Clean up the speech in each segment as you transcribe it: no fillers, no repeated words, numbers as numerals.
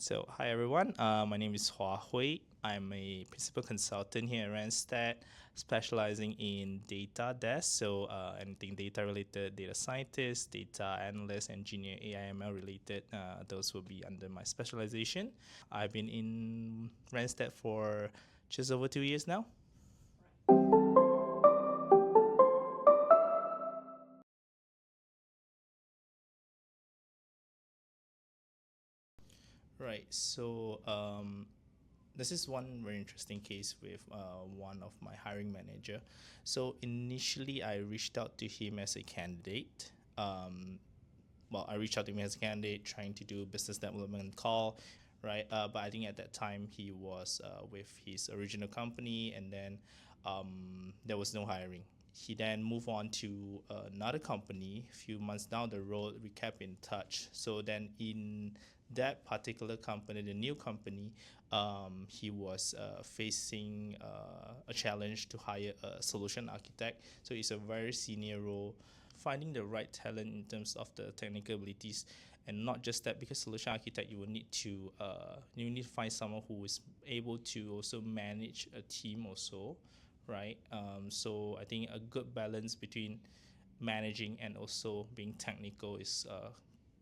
So, hi everyone. My name is Hua Hui. I'm a principal consultant here at Randstad, specializing in data desk. So, anything data related, data scientist, data analyst, engineer, AI/ML related, those will be under my specialization. I've been in Randstad for just over 2 years now. Right. So, this is one very interesting case with one of my hiring manager. So initially, I reached out to him as a candidate. I reached out to him as a candidate, trying to do business development call, right? But I think at that time he was with his original company, and then there was no hiring. He then moved on to another company. A few months down the road, we kept in touch. So then in that particular company, the new company, he was facing a challenge to hire a solution architect. So it's a very senior role, finding the right talent in terms of the technical abilities, and not just that, because solution architect, you need to find someone who is able to also manage a team also, right? So I think a good balance between managing and also being technical is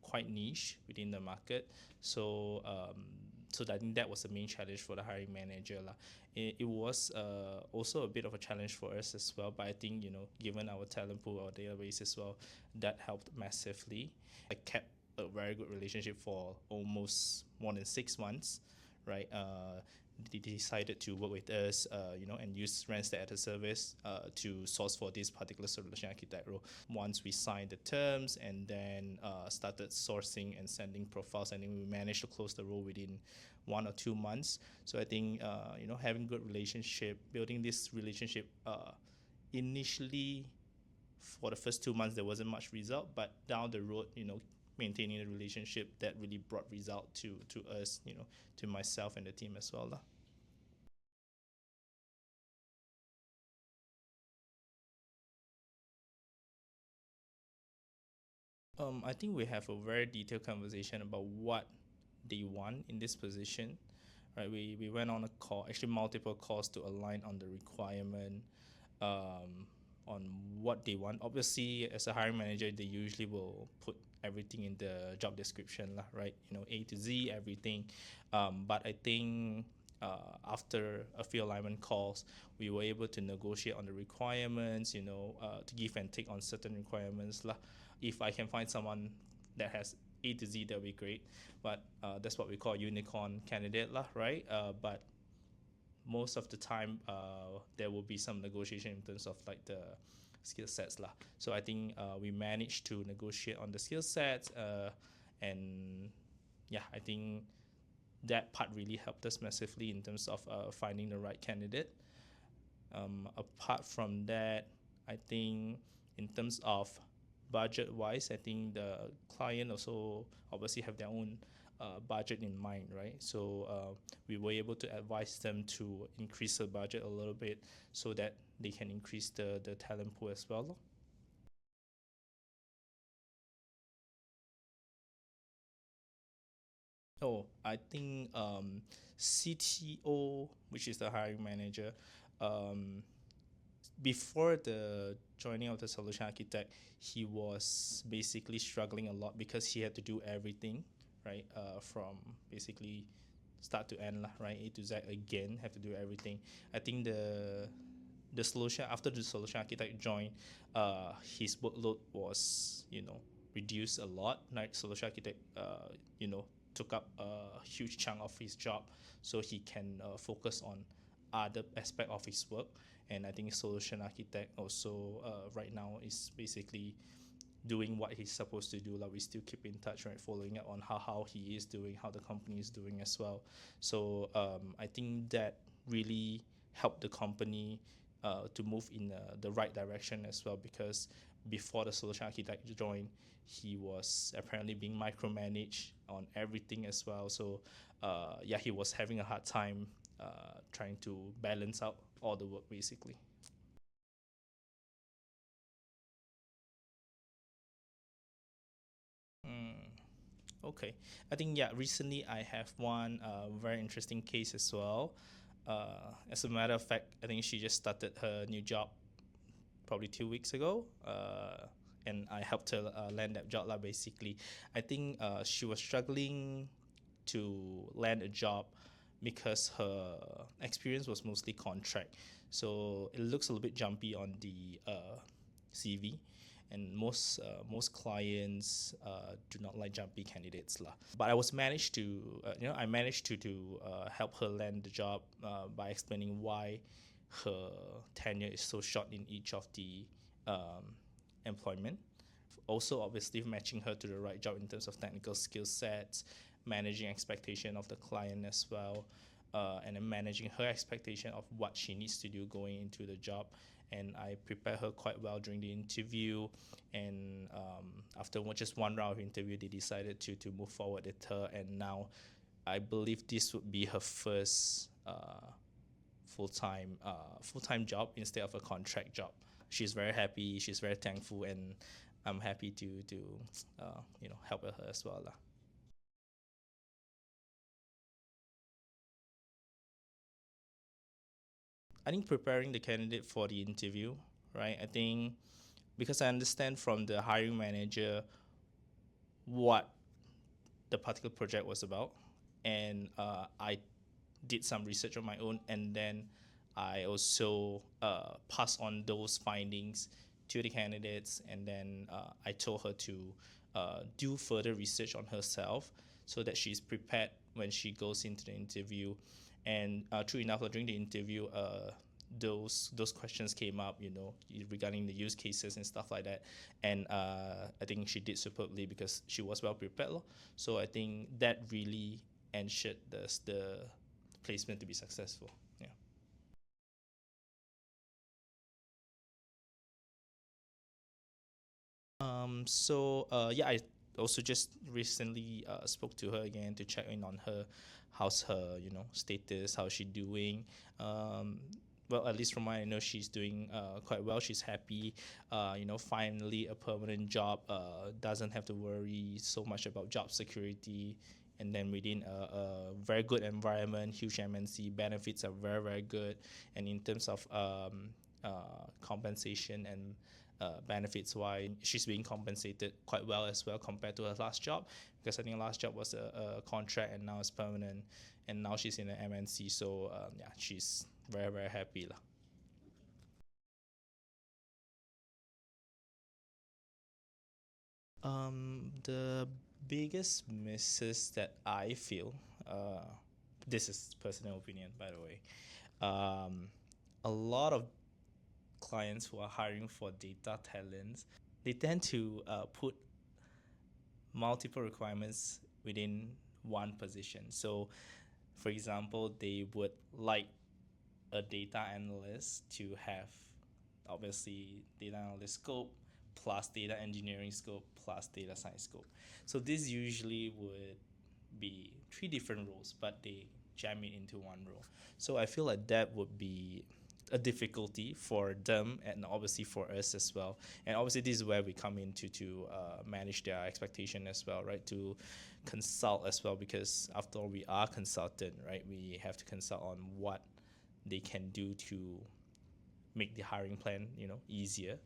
quite niche within the market. So I think that was the main challenge for the hiring manager lah. It was also a bit of a challenge for us as well, but I think, given our talent pool, our database as well, that helped massively. I kept a very good relationship for almost more than 6 months, right? They decided to work with us, and use Randstad as a service to source for this particular solution architect role. Once we signed the terms and then started sourcing and sending profiles, and then we managed to close the role within 1 or 2 months. So I think, having good relationship, building this relationship, initially for the first 2 months there wasn't much result, but down the road, maintaining the relationship, that really brought result to us, to myself and the team as well lah. I think we have a very detailed conversation about what they want in this position, right? We went on a call, actually multiple calls, to align on the requirement, on what they want. Obviously, as a hiring manager, they usually will put everything in the job description lah, right? A to Z, everything. But I think after a few alignment calls, we were able to negotiate on the requirements, to give and take on certain requirements lah. If I can find someone that has A to Z, that'll be great. But that's what we call a unicorn candidate lah, right? But most of the time, there will be some negotiation in terms of like the skill sets lah. So I think we managed to negotiate on the skill sets, and yeah, I think that part really helped us massively in terms of finding the right candidate. Apart from that, I think in terms of budget wise, I think the client also obviously have their own budget in mind, right? So we were able to advise them to increase the budget a little bit so that they can increase the talent pool as well lor. Oh, I think CTO, which is the hiring manager, um, before the joining of the solution architect, he was basically struggling a lot because he had to do everything, right? From basically start to end lah, right? A to Z again, have to do everything. I think the solution, after the solution architect joined, his workload was, reduced a lot. Like solution architect, took up a huge chunk of his job, so he can focus on other aspect of his work. And I think solution architect also, right now, is basically doing what he's supposed to do. Like, we still keep in touch, right? Following up on how he is doing, how the company is doing as well. So I think that really helped the company to move in the right direction as well, because before the solution architect joined, he was apparently being micromanaged on everything as well. So yeah, he was having a hard time trying to balance out all the work basically. Mm. Okay. I think, yeah, recently I have one very interesting case as well. As a matter of fact, I think she just started her new job probably 2 weeks ago. And I helped her land that job lah, basically. I think she was struggling to land a job because her experience was mostly contract. So it looks a little bit jumpy on the CV, and most clients do not like jumpy candidates lah. But I managed to help her land the job by explaining why her tenure is so short in each of the employment. Also, obviously, matching her to the right job in terms of technical skill sets, managing expectation of the client as well, and then managing her expectation of what she needs to do going into the job. And I prepared her quite well during the interview. And after just one round of interview, they decided to move forward with her. And now, I believe this would be her first full time job instead of a contract job. She's very happy. She's very thankful, and I'm happy to help her as well lah. I think preparing the candidate for the interview, right? I think because I understand from the hiring manager what the particular project was about, and I did some research on my own, and then I also pass on those findings to the candidates, and then I told her to do further research on herself so that she's prepared when she goes into the interview. And true enough, during the interview, those questions came up, regarding the use cases and stuff like that. And I think she did superbly because she was well prepared. So I think that really ensured the placement to be successful. Yeah. Yeah, I also just recently spoke to her again to check in on her, how's her status, how's she doing. Well, at least from what I know, she's doing quite well. She's happy. Finally a permanent job. Doesn't have to worry so much about job security. And then within a very good environment, huge MNC, benefits are very, very good. And in terms of compensation and benefits, why she's being compensated quite well as well compared to her last job, because I think her last job was a contract and now it's permanent, and now she's in an MNC. So yeah, she's very, very happy lah. The biggest misses that I feel, this is personal opinion by the way, um, a lot of clients who are hiring for data talents, they tend to put multiple requirements within one position. So, for example, they would like a data analyst to have obviously data analyst scope plus data engineering scope plus data science scope. So this usually would be three different roles, but they jam it into one role. So I feel like that would be a difficulty for them and obviously for us as well. And obviously this is where we come in to manage their expectation as well, right? To consult as well, because after all we are consultant, right? We have to consult on what they can do to make the hiring plan easier.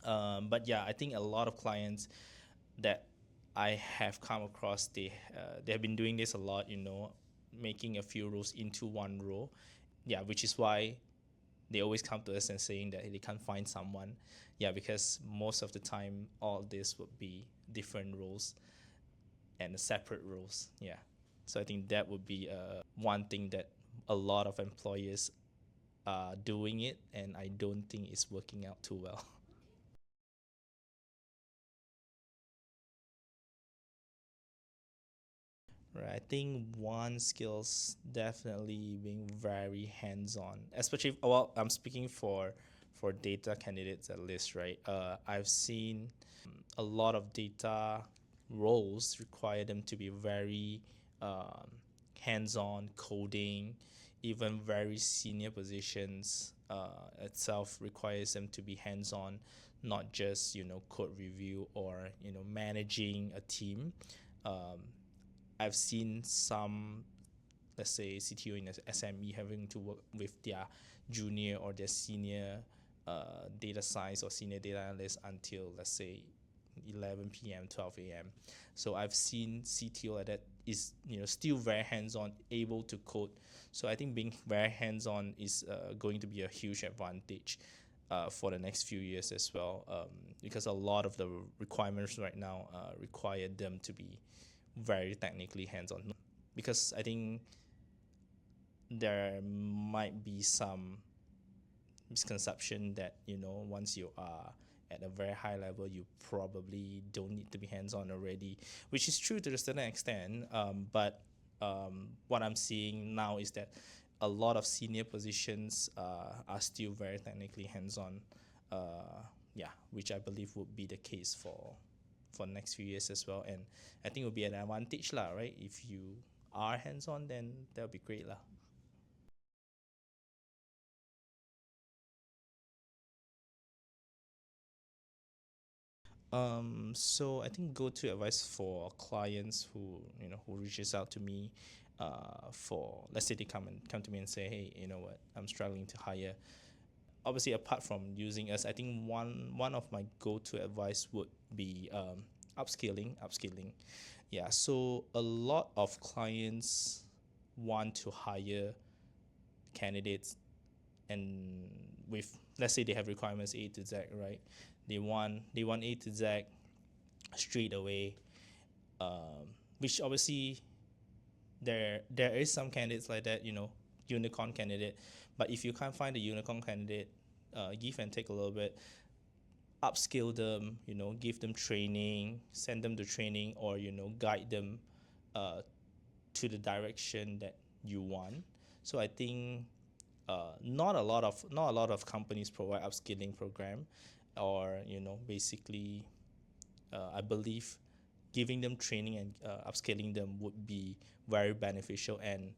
But yeah, I think a lot of clients that I have come across, they have been doing this a lot, making a few roles into one role. Yeah, which is why they always come to us and saying that they can't find someone. Yeah, because most of the time all this would be different roles and separate roles. Yeah, so I think that would be one thing that a lot of employers are doing it, and I don't think it's working out too well. Right. I think one skill's definitely being very hands-on, especially well, I'm speaking for data candidates at least, right? I've seen a lot of data roles require them to be very um, hands-on coding. Even very senior positions itself requires them to be hands-on, not just code review or managing a team. um, I've seen some, let's say, CTO in SME having to work with their junior or their senior data science or senior data analyst until, let's say, 11 p.m., 12 a.m. So I've seen CTO like that is, still very hands-on, able to code. So I think being very hands-on is going to be a huge advantage for the next few years as well, because a lot of the requirements right now require them to be very technically hands-on. Because I think there might be some misconception that, once you are at a very high level, you probably don't need to be hands-on already, which is true to a certain extent. But what I'm seeing now is that a lot of senior positions are still very technically hands-on. Yeah, which I believe would be the case for next few years as well, and I think it would be an advantage lah, right? If you are hands-on, then that'll be great lah. So I think go-to advice for clients who reaches out to me, for, let's say, they come to me and say, hey, you know what, I'm struggling to hire. Obviously, apart from using us, I think one of my go-to advice would be upskilling. Yeah, so a lot of clients want to hire candidates, and with, let's say, they have requirements A to Z, right? They want A to Z straight away, which obviously there is some candidates like that, unicorn candidate. But if you can't find a unicorn candidate, give and take a little bit, upskill them, give them training, send them to training, or guide them uh, to the direction that you want. So I think not a lot of companies provide upskilling program, or basically, I believe giving them training and upscaling them would be very beneficial, and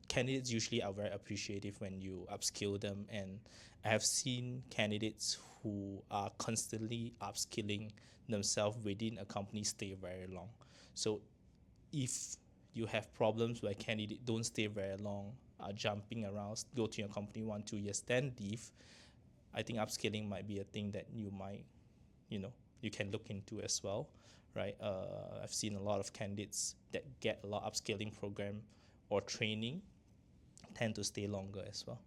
candidates usually are very appreciative when you upskill them. And I have seen candidates who are constantly upskilling themselves within a company stay very long. So if you have problems where candidates don't stay very long, are jumping around, go to your company 1 2 years, then leave, I think upskilling might be a thing that you know you can look into as well, right? I've seen a lot of candidates that get a lot of upskilling program or training tend to stay longer as well.